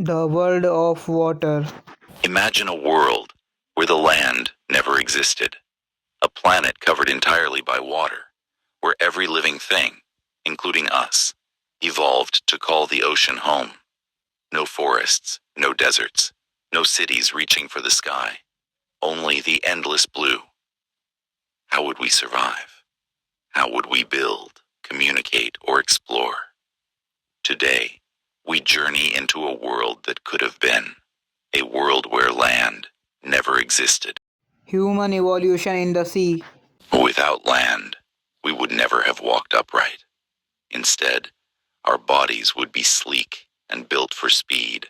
The world of water. Imagine a world where the land never existed, a planet covered entirely by water, where every living thing, including us, evolved to call the ocean home. No forests, no deserts, no cities reaching for the sky, only the endless blue. How would we survive? How would we build, communicate, or explore? Today, we journey into a world that could have been, a world where land never existed. Human evolution in the sea. Without land, we would never have walked upright. Instead, our bodies would be sleek and built for speed,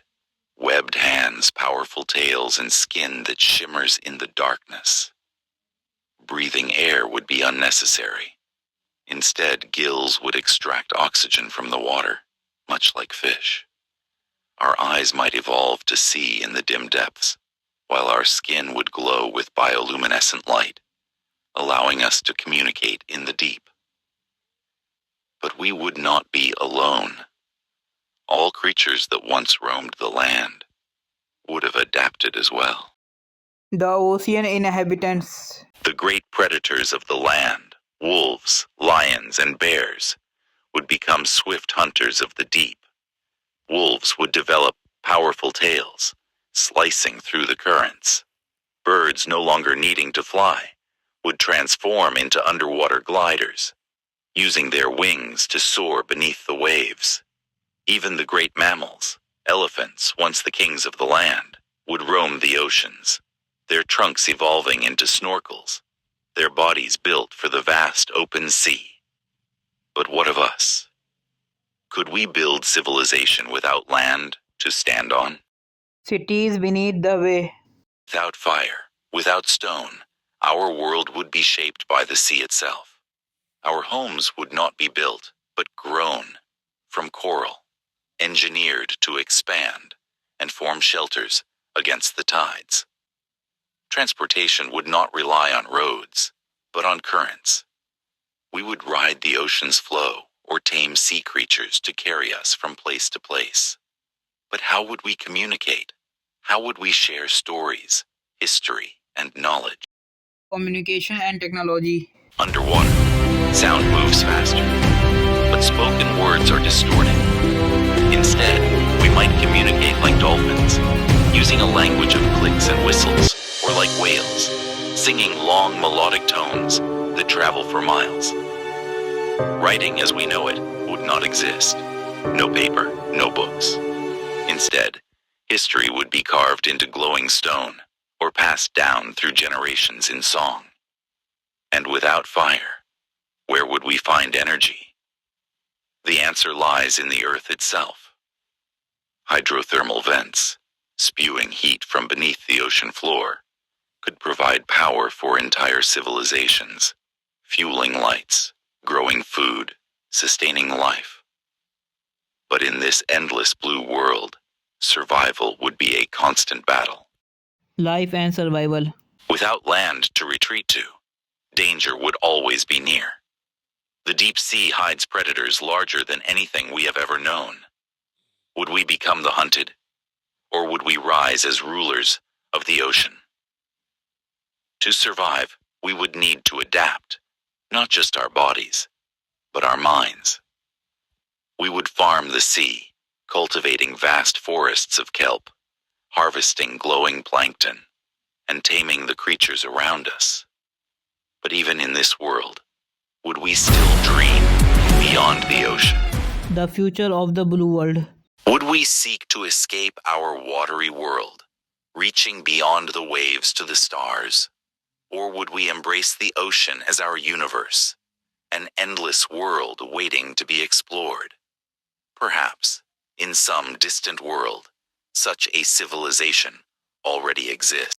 webbed hands, powerful tails, and skin that shimmers in the darkness. Breathing air would be unnecessary. Instead, gills would extract oxygen from the water, much like fish. Our eyes might evolve to see in the dim depths, while our skin would glow with bioluminescent light, allowing us to communicate in the deep. But we would not be alone. All creatures that once roamed the land would have adapted as well. The ocean inhabitants. The great predators of the land, wolves, lions, and bears, would become swift hunters of the deep. Wolves would develop powerful tails, slicing through the currents. Birds, no longer needing to fly, would transform into underwater gliders, using their wings to soar beneath the waves. Even the great mammals, elephants, once the kings of the land, would roam the oceans, their trunks evolving into snorkels, their bodies built for the vast open sea. But what of us? Could we build civilization without land to stand on? Cities beneath the way. Without fire, without stone, our world would be shaped by the sea itself. Our homes would not be built, but grown from coral, engineered to expand and form shelters against the tides. Transportation would not rely on roads, but on currents. We would ride the ocean's flow or tame sea creatures to carry us from place to place. But how would we communicate? How would we share stories, history, and knowledge? Communication and technology. Underwater, sound moves faster, but spoken words are distorted. Instead, we might communicate like dolphins, using a language of clicks and whistles, or like whales, singing long melodic tones that travel for miles. Writing as we know it would not exist. No paper, no books. Instead, history would be carved into glowing stone or passed down through generations in song. And without fire, where would we find energy? The answer lies in the earth itself. Hydrothermal vents, spewing heat from beneath the ocean floor, could provide power for entire civilizations, fueling lights, growing food, sustaining life. But in this endless blue world, survival would be a constant battle. Life and survival. Without land to retreat to, danger would always be near. The deep sea hides predators larger than anything we have ever known. Would we become the hunted? Or would we rise as rulers of the ocean? To survive, we would need to adapt, not just our bodies, but our minds. We would farm the sea, cultivating vast forests of kelp, harvesting glowing plankton, and taming the creatures around us. But even in this world, would we still dream beyond the ocean? The future of the blue world. Would we seek to escape our watery world, reaching beyond the waves to the stars? Or would we embrace the ocean as our universe, an endless world waiting to be explored? Perhaps, in some distant world, such a civilization already exists.